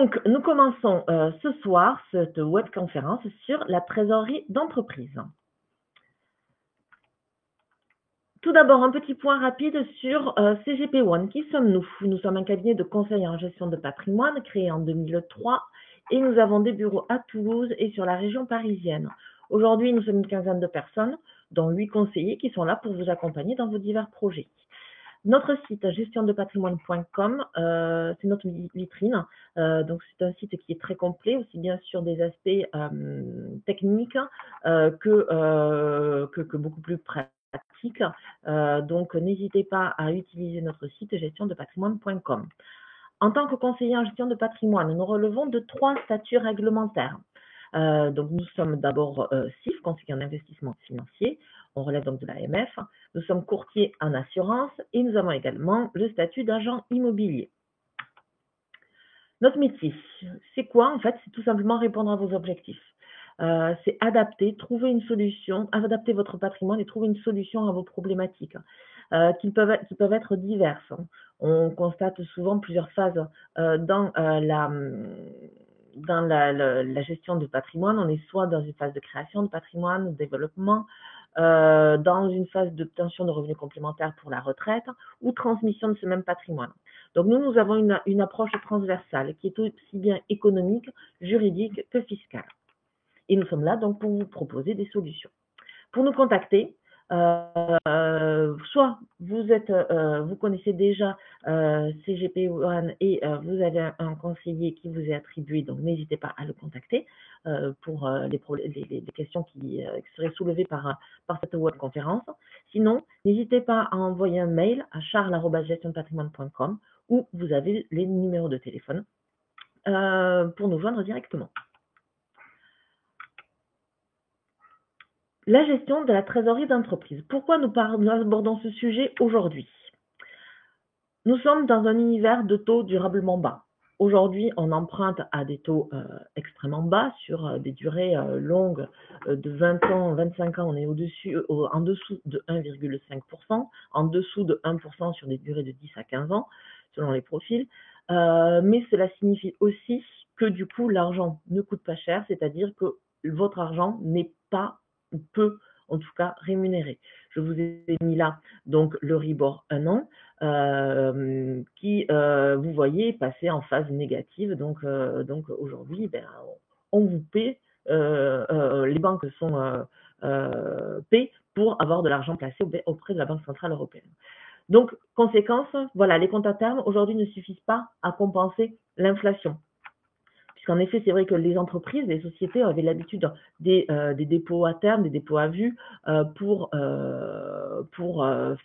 Donc, nous commençons ce soir cette webconférence sur la trésorerie d'entreprise. Tout d'abord, un petit point rapide sur CGP One. Qui sommes-nous? Nous sommes un cabinet de conseil en gestion de patrimoine créé en 2003 et nous avons des bureaux à Toulouse et sur la région parisienne. Aujourd'hui, nous sommes une quinzaine de personnes, dont 8 conseillers qui sont là pour vous accompagner dans vos divers projets. Notre site gestiondepatrimoine.com, c'est notre vitrine. Donc c'est un site qui est très complet, aussi bien sur des aspects techniques que beaucoup plus pratiques. Donc n'hésitez pas à utiliser notre site gestiondepatrimoine.com. En tant que conseiller en gestion de patrimoine, nous relevons de 3 statuts réglementaires. Donc nous sommes d'abord CIF, conseiller en investissement financier, on relève donc de l'AMF. Nous sommes courtiers en assurance et nous avons également le statut d'agent immobilier. Notre métier, c'est quoi en fait? C'est tout simplement répondre à vos objectifs. C'est adapter, trouver une solution, adapter votre patrimoine et trouver une solution à vos problématiques qui peuvent être diverses. On constate souvent plusieurs phases dans la gestion du patrimoine. On est soit dans une phase de création de patrimoine, de développement, dans une phase d'obtention de revenus complémentaires pour la retraite ou transmission de ce même patrimoine. Donc nous avons une approche transversale qui est aussi bien économique, juridique que fiscale. Et nous sommes là donc pour vous proposer des solutions. Pour nous contacter, soit vous connaissez déjà CGP One et vous avez un conseiller qui vous est attribué, donc n'hésitez pas à le contacter pour les questions qui seraient soulevées par cette webconférence. Sinon, n'hésitez pas à envoyer un mail à charles@gestiondepatrimoine.com où vous avez les numéros de téléphone pour nous joindre directement. La gestion de la trésorerie d'entreprise. Pourquoi nous abordons ce sujet aujourd'hui? Nous sommes dans un univers de taux durablement bas. Aujourd'hui, on emprunte à des taux extrêmement bas sur des durées longues de 20 ans, 25 ans, on est en dessous de 1,5%, en dessous de 1% sur des durées de 10 à 15 ans, selon les profils. Mais cela signifie aussi que du coup, l'argent ne coûte pas cher, c'est-à-dire que votre argent n'est pas ou peu, en tout cas, rémunéré. Je vous ai mis là donc le Ribor 1 an qui, vous voyez, passer en phase négative. Donc aujourd'hui, on vous paie, les banques paient pour avoir de l'argent placé auprès de la Banque centrale européenne. Donc, conséquence, voilà, les comptes à terme aujourd'hui ne suffisent pas à compenser l'inflation. Puisqu'en effet, c'est vrai que les entreprises, les sociétés avaient l'habitude des dépôts à terme, des dépôts à vue pour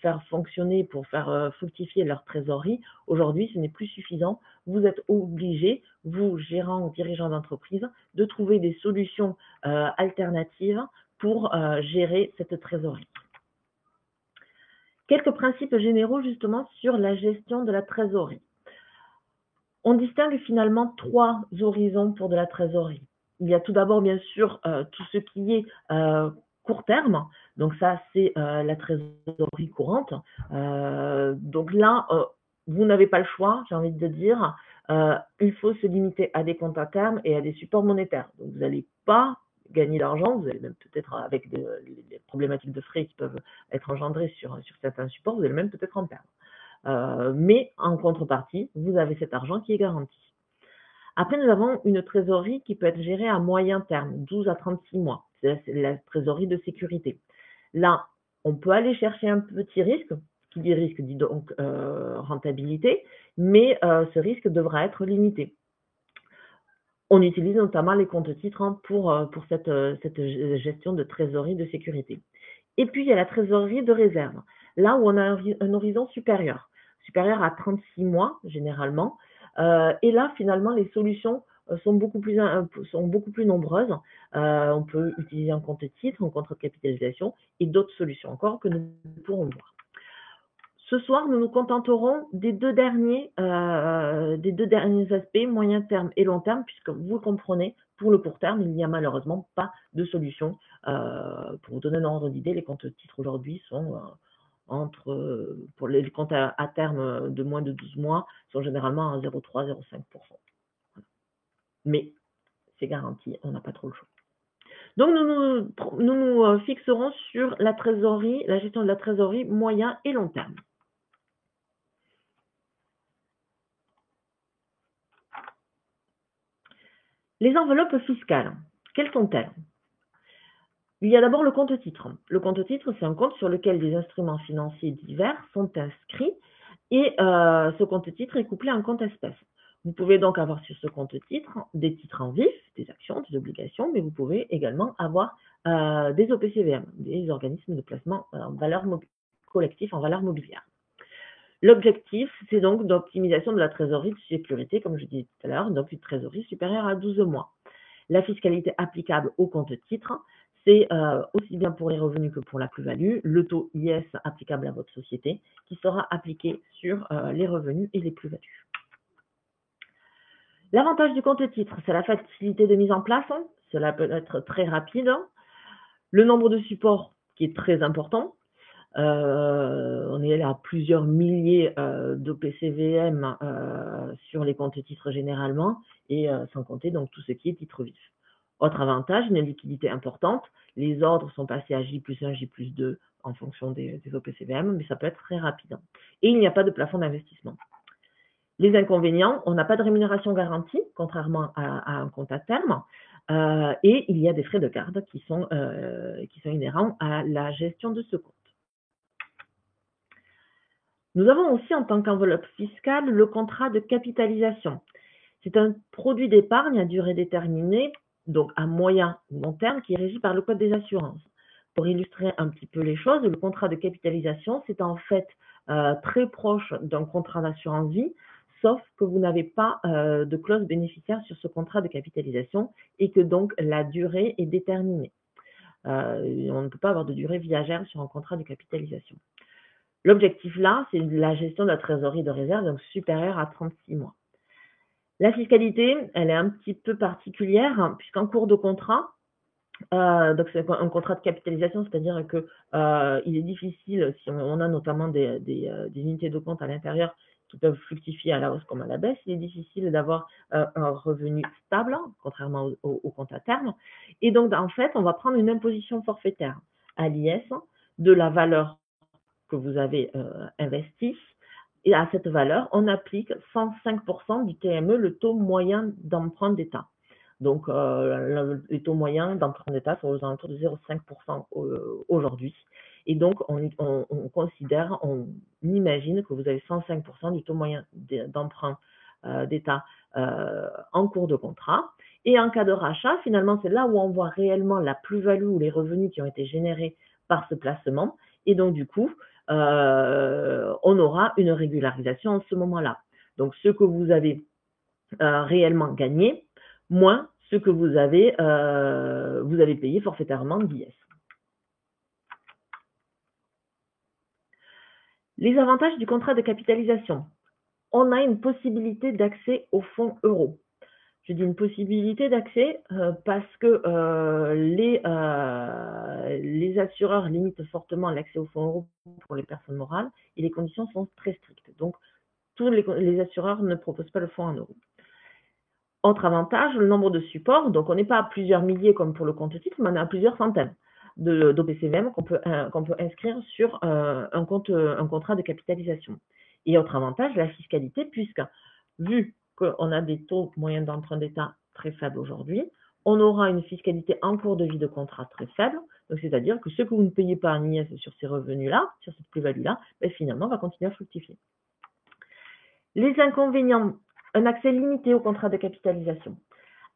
faire fonctionner, pour faire fructifier leur trésorerie. Aujourd'hui, ce n'est plus suffisant. Vous êtes obligés, vous, gérants ou dirigeants d'entreprise, de trouver des solutions alternatives pour gérer cette trésorerie. Quelques principes généraux justement sur la gestion de la trésorerie. On distingue finalement 3 horizons pour de la trésorerie. Il y a tout d'abord, bien sûr, tout ce qui est court terme. Donc ça, c'est la trésorerie courante. Donc là, vous n'avez pas le choix, j'ai envie de dire. Il faut se limiter à des comptes à terme et à des supports monétaires. Donc vous n'allez pas gagner d'argent, vous allez même peut-être, avec les problématiques de frais qui peuvent être engendrées sur certains supports, vous allez même peut-être en perdre. Mais en contrepartie, vous avez cet argent qui est garanti. Après, nous avons une trésorerie qui peut être gérée à moyen terme, 12 à 36 mois. C'est la trésorerie de sécurité. Là, on peut aller chercher un petit risque. Qui dit risque dit donc rentabilité, mais ce risque devra être limité. On utilise notamment les comptes titres pour cette gestion de trésorerie de sécurité. Et puis, il y a la trésorerie de réserve. Là où on a un horizon supérieur à 36 mois généralement. Et là, finalement, les solutions sont beaucoup plus nombreuses. On peut utiliser un compte titre, un compte de capitalisation et d'autres solutions encore que nous pourrons voir. Ce soir, nous nous contenterons des deux derniers aspects, moyen terme et long terme, puisque vous comprenez, pour le court terme, il n'y a malheureusement pas de solution. Pour vous donner un ordre d'idée, les comptes titres aujourd'hui sont pour les comptes à terme de moins de 12 mois, sont généralement à 0,3-0,5%. mais c'est garanti, on n'a pas trop le choix. Donc, nous fixerons sur la trésorerie, la gestion de la trésorerie moyen et long terme. Les enveloppes fiscales, quelles sont-elles? Il y a d'abord le compte-titre. Le compte-titre, c'est un compte sur lequel des instruments financiers divers sont inscrits et ce compte-titre est couplé à un compte espèce. Vous pouvez donc avoir sur ce compte-titre des titres en vif, des actions, des obligations, mais vous pouvez également avoir des OPCVM, des organismes de placement en valeur collectif en valeur mobilière. L'objectif, c'est donc d'optimisation de la trésorerie de sécurité, comme je disais tout à l'heure, donc une trésorerie supérieure à 12 mois. La fiscalité applicable au compte-titre, c'est aussi bien pour les revenus que pour la plus-value, le taux IS applicable à votre société qui sera appliqué sur les revenus et les plus-values. L'avantage du compte-titre, c'est la facilité de mise en place, cela peut être très rapide, le nombre de supports qui est très important. On est à plusieurs milliers d'OPCVM sur les comptes titres généralement, et sans compter donc tout ce qui est titre vif. Autre avantage, une liquidité importante. Les ordres sont passés à J+1, J+2 en fonction des OPCVM, mais ça peut être très rapide. Et il n'y a pas de plafond d'investissement. Les inconvénients, on n'a pas de rémunération garantie, contrairement à un compte à terme, et il y a des frais de garde qui sont inhérents à la gestion de ce compte. Nous avons aussi en tant qu'enveloppe fiscale le contrat de capitalisation. C'est un produit d'épargne à durée déterminée, donc à moyen ou long terme, qui est régi par le Code des assurances. Pour illustrer un petit peu les choses, le contrat de capitalisation, c'est en fait très proche d'un contrat d'assurance vie, sauf que vous n'avez pas de clause bénéficiaire sur ce contrat de capitalisation et que donc la durée est déterminée. On ne peut pas avoir de durée viagère sur un contrat de capitalisation. L'objectif là, c'est la gestion de la trésorerie de réserve, donc supérieure à 36 mois. La fiscalité, elle est un petit peu particulière, puisqu'en cours de contrat, donc c'est un contrat de capitalisation, c'est-à-dire que il est difficile, si on a notamment des unités de compte à l'intérieur qui peuvent fluctuer à la hausse comme à la baisse, il est difficile d'avoir un revenu stable, contrairement au compte à terme. Et donc, en fait, on va prendre une imposition forfaitaire à l'IS de la valeur que vous avez investi, et à cette valeur, on applique 105% du TME, le taux moyen d'emprunt d'État. Donc, les taux moyens d'emprunt d'État sont aux alentours de 0,5% aujourd'hui. Et donc, on considère, on imagine que vous avez 105% du taux moyen d'emprunt d'État en cours de contrat. Et en cas de rachat, finalement, c'est là où on voit réellement la plus-value ou les revenus qui ont été générés par ce placement. Et donc, du coup, on aura une régularisation en ce moment-là. Donc, ce que vous avez réellement gagné, moins ce que vous avez payé forfaitairement d'IS. Les avantages du contrat de capitalisation. On a une possibilité d'accès aux fonds euros. Je dis une possibilité d'accès parce que les assureurs limitent fortement l'accès aux fonds euros pour les personnes morales et les conditions sont très strictes. Donc, tous les assureurs ne proposent pas le fonds en euros. Autre avantage, le nombre de supports. Donc, on n'est pas à plusieurs milliers comme pour le compte-titre, mais on est à plusieurs centaines d'OPCVM qu'on peut inscrire sur un contrat de capitalisation. Et autre avantage, la fiscalité, puisque vu qu'on a des taux moyens d'emprunt d'État très faibles aujourd'hui, on aura une fiscalité en cours de vie de contrat très faible. Donc, c'est-à-dire que ce que vous ne payez pas en IS sur ces revenus-là, sur cette plus-value-là, ben, finalement, va continuer à fructifier. Les inconvénients, un accès limité au contrat de capitalisation.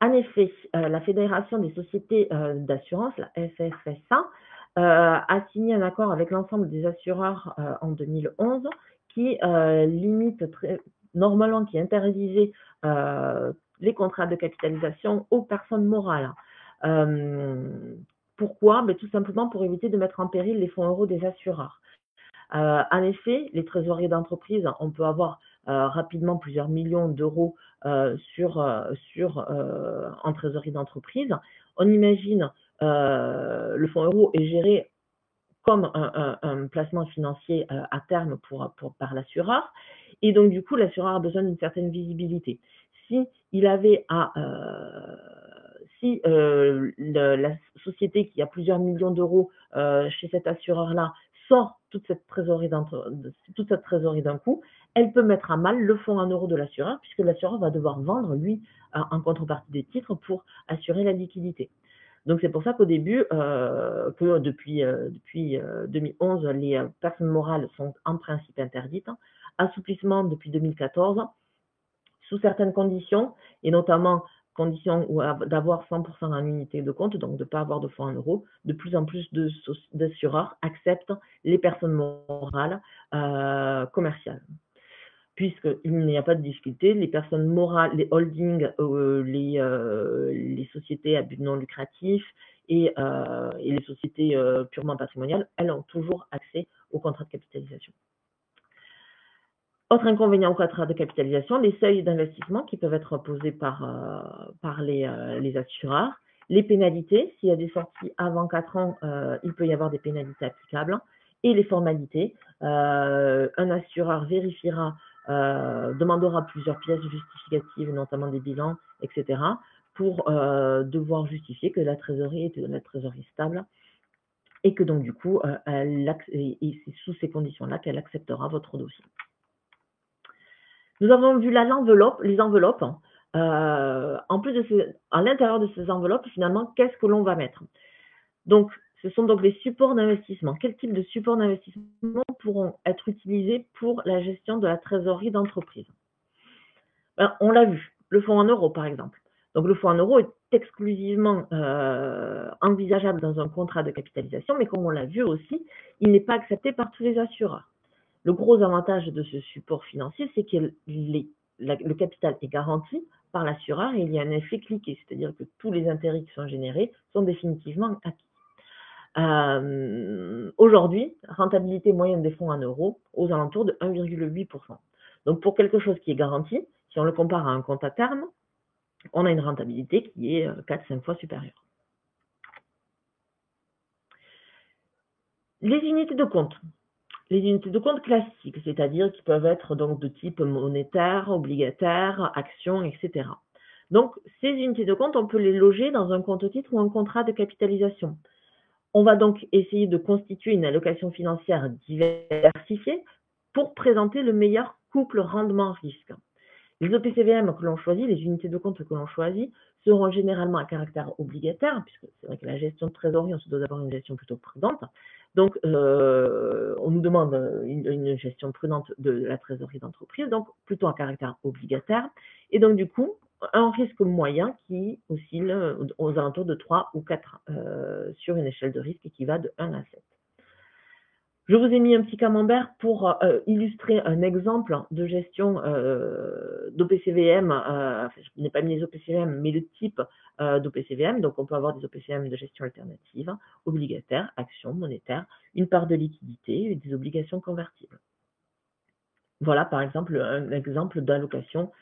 En effet, la Fédération des sociétés d'assurance, la FFSA, a signé un accord avec l'ensemble des assureurs en 2011 qui limite normalement, qui interdisait les contrats de capitalisation aux personnes morales. Pourquoi? Tout simplement pour éviter de mettre en péril les fonds euros des assureurs. En effet, les trésoriers d'entreprise, on peut avoir rapidement plusieurs millions d'euros en trésorerie d'entreprise. On imagine le fonds euro est géré comme un placement financier à terme par l'assureur. Et donc, du coup, l'assureur a besoin d'une certaine visibilité. Si il avait à si la société qui a plusieurs millions d'euros chez cet assureur-là sort toute cette trésorerie d'un coup, elle peut mettre à mal le fonds en euros de l'assureur, puisque l'assureur va devoir vendre, lui, en contrepartie des titres pour assurer la liquidité. Donc c'est pour ça qu'au début, que depuis 2011, les personnes morales sont en principe interdites. Assouplissement depuis 2014, sous certaines conditions, et notamment condition d'avoir 100% en unité de compte, donc de ne pas avoir de fonds en euros. De plus en plus d'assureurs acceptent les personnes morales commerciales. Puisqu'il n'y a pas de difficulté, les personnes morales, les holdings, les sociétés à but non lucratif et les sociétés purement patrimoniales, elles ont toujours accès au contrat de capitalisation. Autre inconvénient au contrat de capitalisation, les seuils d'investissement qui peuvent être posés par les assureurs, les pénalités, s'il y a des sorties avant 4 ans, il peut y avoir des pénalités applicables, et les formalités. Un assureur vérifiera, demandera plusieurs pièces justificatives, notamment des bilans, etc., pour devoir justifier que la trésorerie est la trésorerie stable, et que donc du coup, c'est sous ces conditions-là qu'elle acceptera votre dossier. Nous avons vu là les enveloppes. En plus de à l'intérieur de ces enveloppes, finalement, qu'est-ce que l'on va mettre? Donc, ce sont donc les supports d'investissement. Quel type de supports d'investissement pourront être utilisés pour la gestion de la trésorerie d'entreprise? On l'a vu, le fonds en euros, par exemple. Donc, le fonds en euros est exclusivement envisageable dans un contrat de capitalisation, mais comme on l'a vu aussi, il n'est pas accepté par tous les assureurs. Le gros avantage de ce support financier, c'est que le capital est garanti par l'assureur et il y a un effet cliquet, c'est-à-dire que tous les intérêts qui sont générés sont définitivement acquis. Aujourd'hui, rentabilité moyenne des fonds en euros aux alentours de 1,8%. Donc pour quelque chose qui est garanti, si on le compare à un compte à terme, on a une rentabilité qui est 4-5 fois supérieure. Les unités de compte. Les unités de compte classiques, c'est-à-dire qui peuvent être donc de type monétaire, obligataire, action, etc. Donc, ces unités de compte, on peut les loger dans un compte-titre ou un contrat de capitalisation. On va donc essayer de constituer une allocation financière diversifiée pour présenter le meilleur couple rendement-risque. Les OPCVM que l'on choisit, les unités de compte que l'on choisit, seront généralement à caractère obligataire, puisque c'est vrai que la gestion de trésorerie, on se doit d'avoir une gestion plutôt prudente. Donc, on nous demande une gestion prudente de la trésorerie d'entreprise, donc plutôt à caractère obligataire. Et donc, du coup, un risque moyen qui oscille aux alentours de 3 ou 4 sur une échelle de risque qui va de 1 à 7. Je vous ai mis un petit camembert pour illustrer un exemple de gestion d'OPCVM. Je n'ai pas mis les OPCVM, mais le type d'OPCVM. Donc, on peut avoir des OPCVM de gestion alternative, obligataire, action, monétaire, une part de liquidité et des obligations convertibles. Voilà, par exemple, un exemple d'allocation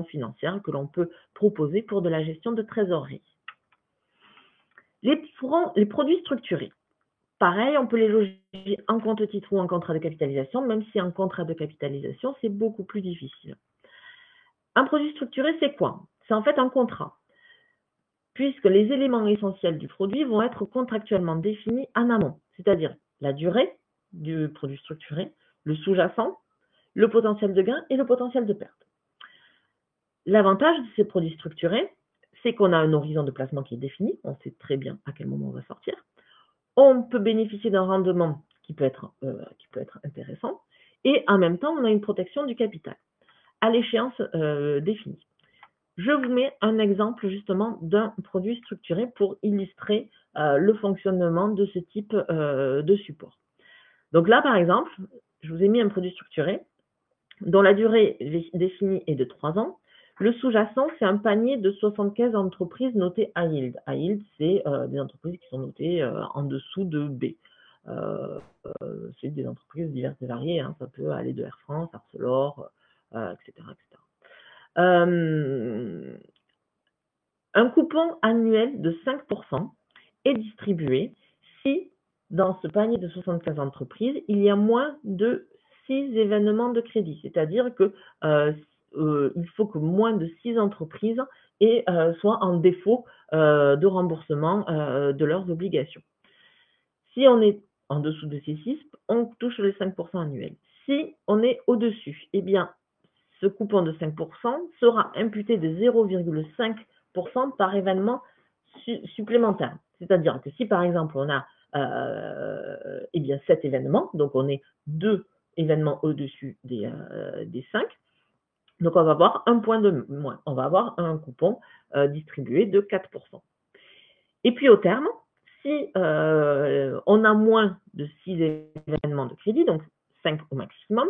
financière que l'on peut proposer pour de la gestion de trésorerie. Les produits structurés. Pareil, on peut les loger en compte-titre ou en contrat de capitalisation, même si en contrat de capitalisation, c'est beaucoup plus difficile. Un produit structuré, c'est quoi? C'est en fait un contrat, puisque les éléments essentiels du produit vont être contractuellement définis en amont, c'est-à-dire la durée du produit structuré, le sous-jacent, le potentiel de gain et le potentiel de perte. L'avantage de ces produits structurés, c'est qu'on a un horizon de placement qui est défini, on sait très bien à quel moment on va sortir. On peut bénéficier d'un rendement qui peut être intéressant et en même temps, on a une protection du capital à l'échéance définie. Je vous mets un exemple justement d'un produit structuré pour illustrer le fonctionnement de ce type de support. Donc là, par exemple, je vous ai mis un produit structuré dont la durée définie est de 3 ans. Le sous-jacent, c'est un panier de 75 entreprises notées à yield. À yield, c'est des entreprises qui sont notées en dessous de B. C'est des entreprises diverses et variées. Hein. Ça peut aller de Air France, Arcelor, etc. Un coupon annuel de 5% est distribué si, dans ce panier de 75 entreprises, il y a moins de 6 événements de crédit. C'est-à-dire que il faut que moins de 6 entreprises soient en défaut de remboursement de leurs obligations. Si on est en dessous de ces 6, on touche les 5% annuels. Si on est au-dessus, eh bien, ce coupon de 5% sera imputé de 0,5% par événement supplémentaire. C'est-à-dire que si par exemple on a 7 événements, donc on est 2 événements au-dessus des 5, donc on va avoir un point de moins, on va avoir un coupon distribué de 4%. Et puis au terme, si on a moins de 6 événements de crédit, donc 5 au maximum,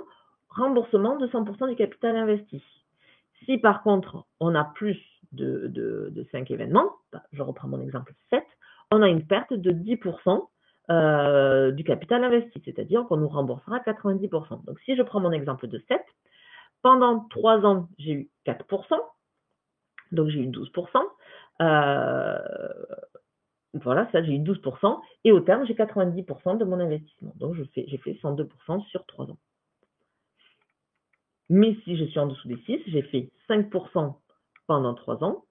remboursement de 100% du capital investi. Si par contre on a plus de 5 événements, je reprends mon exemple 7, on a une perte de 10% du capital investi, c'est-à-dire qu'on nous remboursera 90%. Donc si je prends mon exemple de 7, pendant 3 ans, j'ai eu 4%, donc j'ai eu 12%. Voilà, ça j'ai eu 12%, et au terme j'ai 90% de mon investissement. Donc j'ai fait 102% sur 3 ans. Mais si je suis en dessous des 6, j'ai fait 5% pendant 3 ans,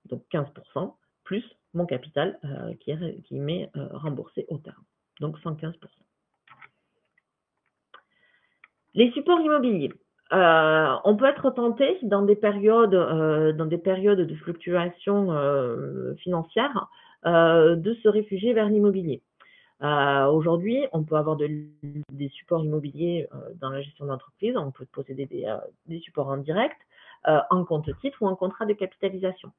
donc 15%, plus mon capital qui m'est remboursé au terme, donc 115%. Les supports immobiliers. On peut être tenté dans des périodes de fluctuations financières de se réfugier vers l'immobilier. Aujourd'hui, on peut avoir des supports immobiliers dans la gestion d'entreprise. On peut posséder des supports en direct, en compte-titre ou en contrat de capitalisation.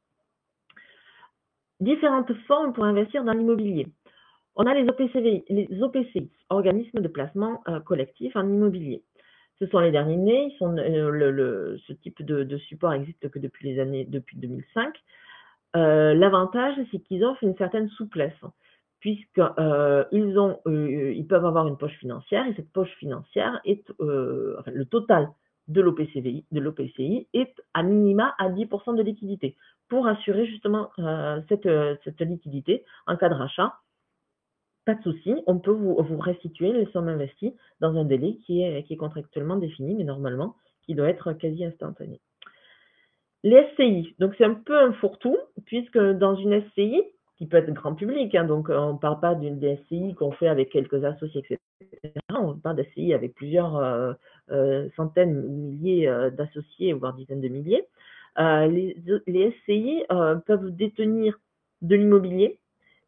Différentes formes pour investir dans l'immobilier. On a les OPCI, organismes de placement collectif en immobilier. Ce sont les derniers nés. Ce type de support n'existe que depuis 2005. L'avantage, c'est qu'ils offrent une certaine souplesse, puisqu'ils peuvent avoir une poche financière, et cette poche financière est, le total de l'OPCI est à minima à 10% de liquidité, pour assurer justement cette liquidité en cas de rachat. Pas de souci, on peut vous restituer les sommes investies dans un délai qui est contractuellement défini, mais normalement qui doit être quasi instantané. Les SCI, donc c'est un peu un fourre-tout, puisque dans une SCI, qui peut être grand public, donc on ne parle pas d'une SCI qu'on fait avec quelques associés, etc. On parle d'SCI avec plusieurs centaines ou milliers d'associés, voire dizaines de milliers. Les SCI peuvent détenir de l'immobilier,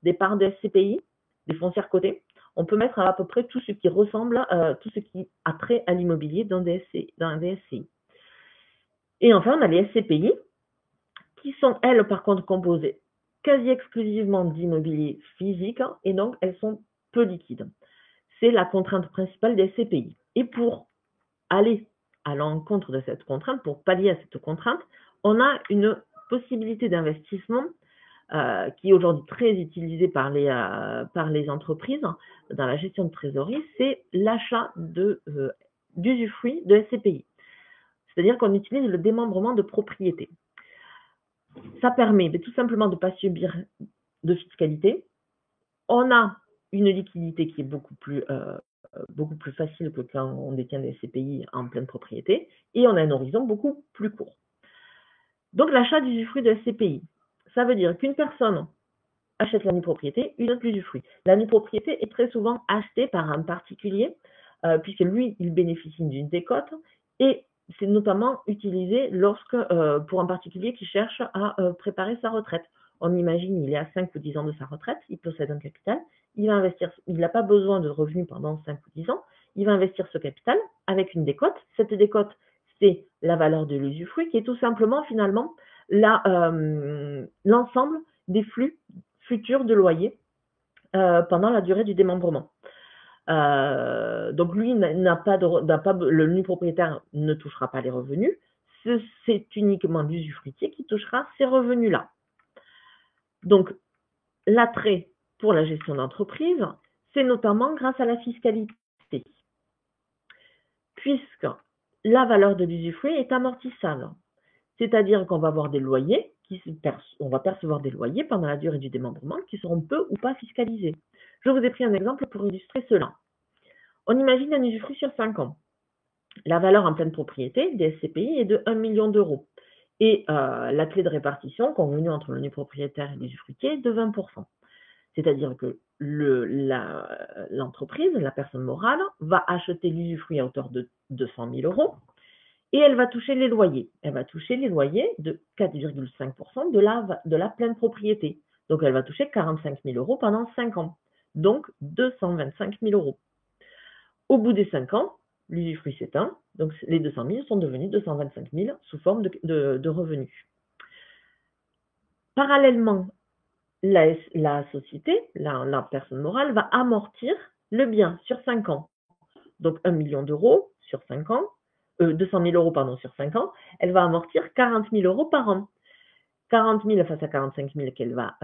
des parts de SCPI, des foncières cotées. On peut mettre à peu près tout ce qui ressemble, tout ce qui a trait à l'immobilier dans des SCI. Et enfin, on a les SCPI, qui sont, elles, par contre, composées quasi exclusivement d'immobilier physique, et donc elles sont peu liquides. C'est la contrainte principale des SCPI. Et pour aller à l'encontre de cette contrainte, pour pallier à cette contrainte, on a une possibilité d'investissement qui est aujourd'hui très utilisée par les entreprises dans la gestion de trésorerie, c'est l'achat d'usufruit de SCPI. C'est-à-dire qu'on utilise le démembrement de propriété. Ça permet tout simplement de ne pas subir de fiscalité. On a une liquidité qui est beaucoup plus facile que quand on détient des SCPI en pleine propriété, et on a un horizon beaucoup plus court. Donc l'achat d'usufruit de SCPI, ça veut dire qu'une personne achète la nue-propriété, une autre l'usufruit. La nue-propriété est très souvent achetée par un particulier, puisque lui, il bénéficie d'une décote, et c'est notamment utilisé pour un particulier qui cherche à préparer sa retraite. On imagine, il est à 5 ou 10 ans de sa retraite, il possède un capital, il va investir, il n'a pas besoin de revenus pendant 5 ou 10 ans, il va investir ce capital avec une décote. Cette décote, c'est la valeur de l'usufruit, qui est tout simplement finalement l'ensemble des flux futurs de loyer pendant la durée du démembrement. Donc lui le nue-propriétaire ne touchera pas les revenus, c'est uniquement l'usufruitier qui touchera ces revenus-là. Donc l'attrait pour la gestion d'entreprise, c'est notamment grâce à la fiscalité, puisque la valeur de l'usufruit est amortissable, c'est-à-dire qu'on va avoir des loyers, on va percevoir des loyers pendant la durée du démembrement qui seront peu ou pas fiscalisés. Je vous ai pris un exemple pour illustrer cela. On imagine un usufruit sur 5 ans. La valeur en pleine propriété des SCPI est de 1 million d'euros. Et la clé de répartition convenue entre le nu propriétaire et l'usufruitier est de 20%. C'est-à-dire que l'entreprise, la personne morale, va acheter l'usufruit à hauteur de 200 000 euros et elle va toucher les loyers. Elle va toucher les loyers de 4,5% de la pleine propriété. Donc elle va toucher 45 000 euros pendant 5 ans. Donc 225 000 euros. Au bout des 5 ans, l'usufruit s'éteint, donc les 200 000 sont devenus 225 000 sous forme de revenus. Parallèlement, la société, la personne morale, va amortir le bien sur 5 ans. Donc 1 million d'euros sur 5 ans, 200 000 euros pardon, sur 5 ans, elle va amortir 40 000 euros par an. 40 000 face à 45 000 qu'elle va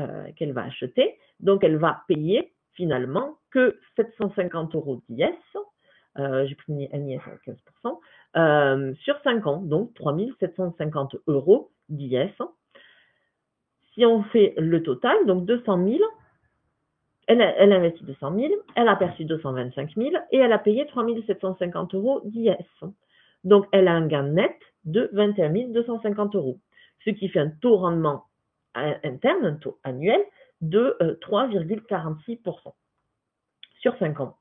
acheter, donc elle va payer finalement que 750 euros d'IS, j'ai pris un IS à 15%, sur 5 ans, donc 3 750 euros d'IS. Si on fait le total, donc 200 000, elle investit 200 000, elle a perçu 225 000 et elle a payé 3 750 euros d'IS. Donc elle a un gain net de 21 250 euros, ce qui fait un taux rendement interne, un taux annuel de 3,46% sur 5 ans.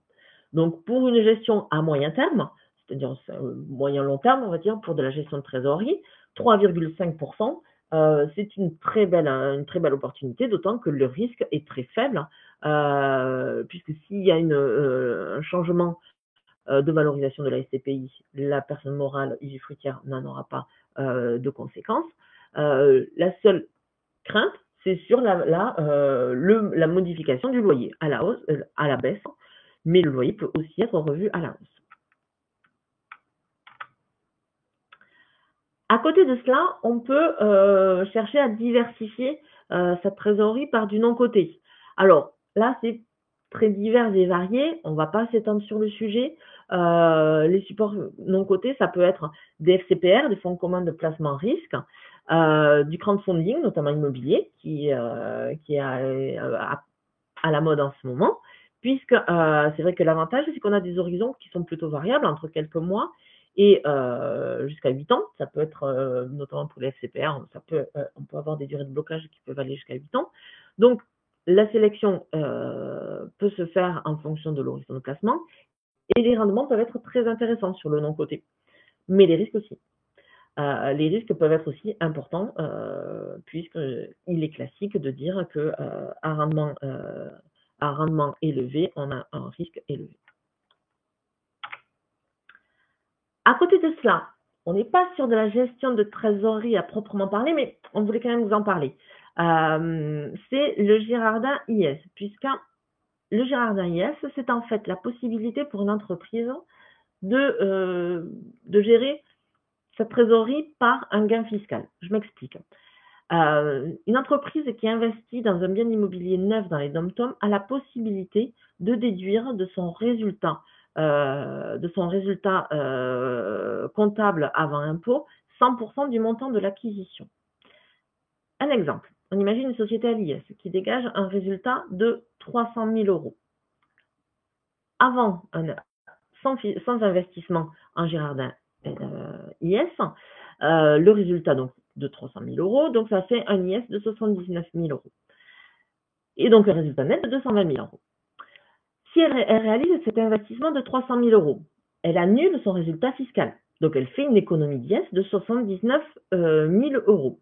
Donc pour une gestion à moyen terme, c'est-à-dire moyen-long terme, on va dire, pour de la gestion de trésorerie, 3,5%, c'est une très belle opportunité, d'autant que le risque est très faible, puisque s'il y a un changement de valorisation de la SCPI, la personne morale usufruitière n'en aura pas de conséquences. La seule crainte, c'est sur la modification du loyer à la hausse, à la baisse, mais le loyer peut aussi être revu à la hausse. À côté de cela, on peut chercher à diversifier sa trésorerie par du non-coté. Alors là, c'est très divers et varié, on ne va pas s'étendre sur le sujet. Les supports non cotés, ça peut être des FCPR, des fonds communs de placement risque, du crowdfunding, notamment immobilier, qui est à la mode en ce moment, puisque c'est vrai que l'avantage, c'est qu'on a des horizons qui sont plutôt variables, entre quelques mois et jusqu'à 8 ans. Ça peut être, notamment pour les FCPR, on peut avoir des durées de blocage qui peuvent aller jusqu'à 8 ans. Donc, la sélection peut se faire en fonction de l'horizon de placement et les rendements peuvent être très intéressants sur le non-coté, mais les risques aussi. Les risques peuvent être aussi importants puisqu'il est classique de dire qu'à rendement élevé, on a un risque élevé. À côté de cela, on n'est pas sur de la gestion de trésorerie à proprement parler, mais on voulait quand même vous en parler. C'est le Girardin IS, puisque le Girardin IS, c'est en fait la possibilité pour une entreprise de gérer sa trésorerie par un gain fiscal. Je m'explique. Une entreprise qui investit dans un bien immobilier neuf dans les DOM-TOM a la possibilité de déduire de son résultat comptable avant impôt 100% du montant de l'acquisition. Un exemple, on imagine une société à l'IS qui dégage un résultat de 300 000 euros. Sans investissement en Girardin IS, le résultat donc de 300 000 euros, donc ça fait un IS de 79 000 euros. Et donc un résultat net de 220 000 euros. Si elle réalise cet investissement de 300 000 euros, elle annule son résultat fiscal. Donc elle fait une économie d'IS de 79 000 euros.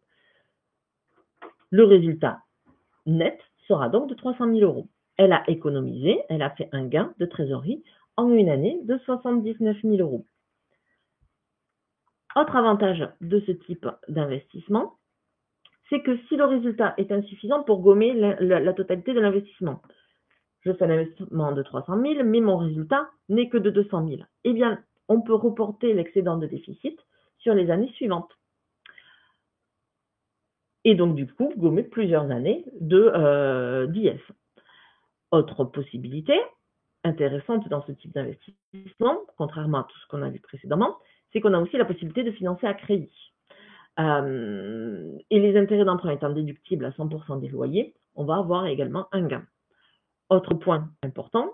Le résultat net sera donc de 300 000 euros. Elle a économisé, elle a fait un gain de trésorerie en une année de 79 000 euros. Autre avantage de ce type d'investissement, c'est que si le résultat est insuffisant pour gommer la totalité de l'investissement, je fais un investissement de 300 000, mais mon résultat n'est que de 200 000. Eh bien, on peut reporter l'excédent de déficit sur les années suivantes. Et donc, du coup, gommer plusieurs années d'IS. Autre possibilité intéressante dans ce type d'investissement, contrairement à tout ce qu'on a vu précédemment, c'est qu'on a aussi la possibilité de financer à crédit. Et les intérêts d'emprunt étant déductibles à 100% des loyers, on va avoir également un gain. Autre point important,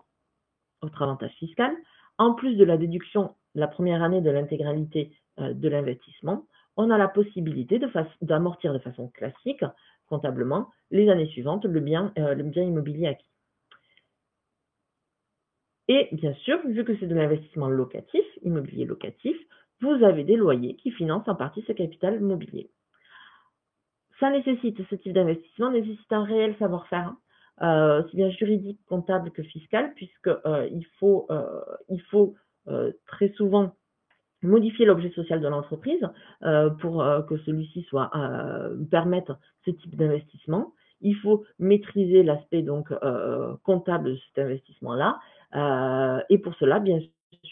autre avantage fiscal, en plus de la déduction la première année de l'intégralité de l'investissement, on a la possibilité d'amortir de façon classique, comptablement, les années suivantes, le bien immobilier acquis. Et bien sûr, vu que c'est de l'investissement locatif, immobilier locatif, vous avez des loyers qui financent en partie ce capital immobilier. Ce type d'investissement nécessite un réel savoir-faire, aussi bien juridique, comptable que fiscal, puisque il faut très souvent modifier l'objet social de l'entreprise pour que celui-ci permette ce type d'investissement. Il faut maîtriser l'aspect donc comptable de cet investissement-là, et pour cela, bien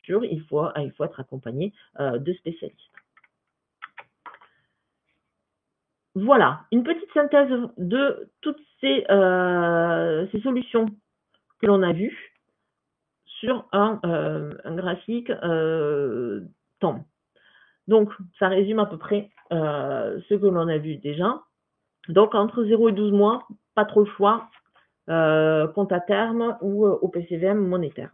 sûr, il faut être accompagné de spécialistes. Voilà, une petite synthèse de toutes ces solutions que l'on a vues sur un graphique temps. Donc, ça résume à peu près ce que l'on a vu déjà. Donc, entre 0 et 12 mois, pas trop le choix, compte à terme ou au PCVM monétaire.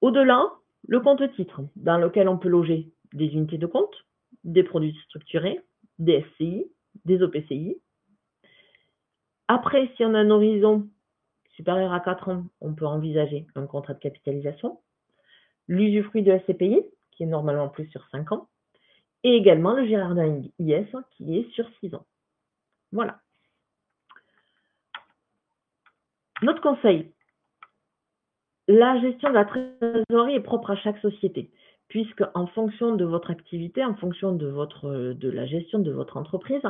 Au-delà, le compte titre, dans lequel on peut loger des unités de compte, des produits structurés, des SCI, des OPCI. Après, si on a un horizon supérieur à 4 ans, on peut envisager un contrat de capitalisation, l'usufruit de SCPI, qui est normalement plus sur 5 ans, et également le Girardin IS, qui est sur 6 ans. Voilà. Notre conseil, la gestion de la trésorerie est propre à chaque société, puisque en fonction de votre activité, en fonction de la gestion de votre entreprise,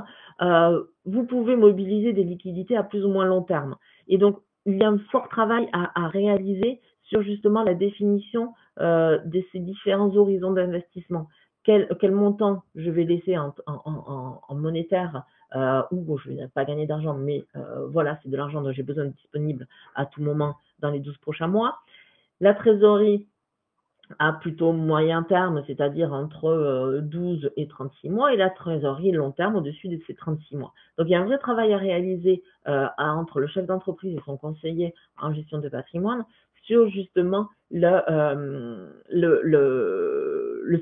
vous pouvez mobiliser des liquidités à plus ou moins long terme. Et donc, il y a un fort travail à réaliser sur justement la définition de ces différents horizons d'investissement. Quel montant je vais laisser en monétaire ou je ne vais pas gagner d'argent, mais voilà, c'est de l'argent dont j'ai besoin de disponible à tout moment dans les 12 prochains mois. La trésorerie à plutôt moyen terme, c'est-à-dire entre 12 et 36 mois, et la trésorerie long terme au-dessus de ces 36 mois. Donc il y a un vrai travail à réaliser entre le chef d'entreprise et son conseiller en gestion de patrimoine sur justement le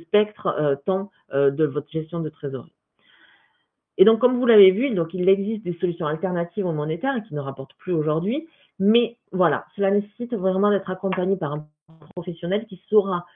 spectre temps de votre gestion de trésorerie. Et donc, comme vous l'avez vu, donc il existe des solutions alternatives au monétaire et qui ne rapportent plus aujourd'hui. Mais voilà, cela nécessite vraiment d'être accompagné par un professionnel qui saura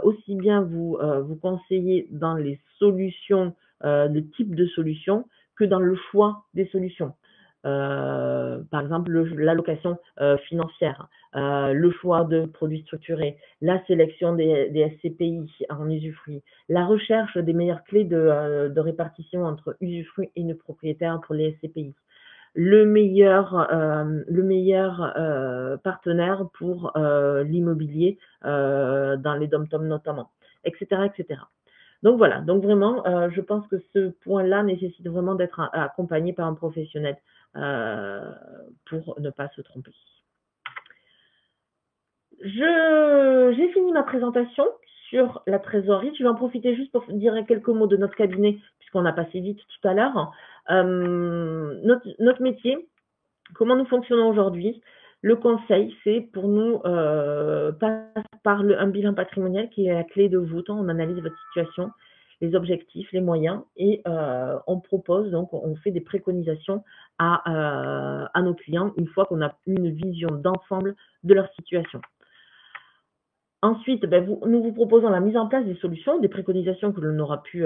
aussi bien vous conseiller dans les solutions, le type de solutions, que dans le choix des solutions. Par exemple, l'allocation financière, le choix de produits structurés, la sélection des SCPI en usufruit, la recherche des meilleures clés de répartition entre usufruit et nœud propriétaire pour les SCPI, le meilleur partenaire pour l'immobilier dans les dom-tom notamment, etc., etc. Donc voilà, donc vraiment, je pense que ce point-là nécessite vraiment d'être accompagné par un professionnel pour ne pas se tromper. J'ai fini ma présentation sur la trésorerie. Je vais en profiter juste pour dire quelques mots de notre cabinet, puisqu'on a passé vite tout à l'heure. Notre métier, comment nous fonctionnons aujourd'hui? Le conseil, c'est pour nous passe par un bilan patrimonial qui est la clé de voûte. On analyse votre situation, les objectifs, les moyens, et on propose, donc on fait des préconisations à nos clients une fois qu'on a une vision d'ensemble de leur situation. Ensuite, nous vous proposons la mise en place des solutions, des préconisations que l'on aura pu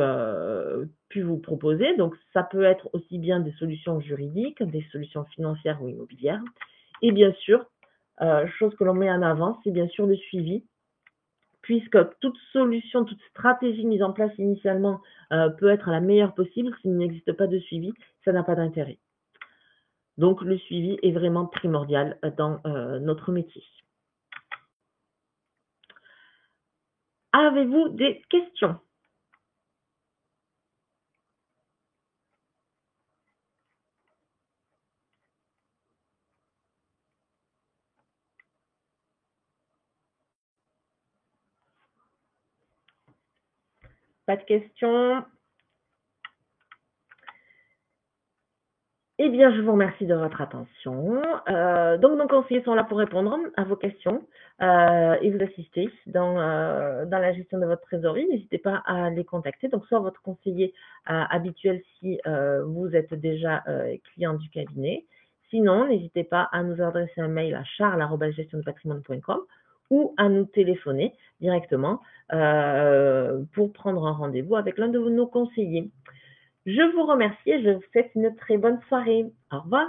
vous proposer. Donc, ça peut être aussi bien des solutions juridiques, des solutions financières ou immobilières. Et bien sûr, chose que l'on met en avant, c'est bien sûr le suivi, puisque toute solution, toute stratégie mise en place initialement peut être la meilleure possible. S'il n'existe pas de suivi, ça n'a pas d'intérêt. Donc, le suivi est vraiment primordial dans notre métier. Avez-vous des questions? Pas de questions? Eh bien, je vous remercie de votre attention. Donc nos conseillers sont là pour répondre à vos questions, et vous assister dans la gestion de votre trésorerie. N'hésitez pas à les contacter, donc soit votre conseiller, habituel si, vous êtes déjà, client du cabinet. Sinon, n'hésitez pas à nous adresser un mail à charles@gestiondepatrimoine.com ou à nous téléphoner directement, pour prendre un rendez-vous avec l'un de nos conseillers. Je vous remercie et je vous souhaite une très bonne soirée. Au revoir.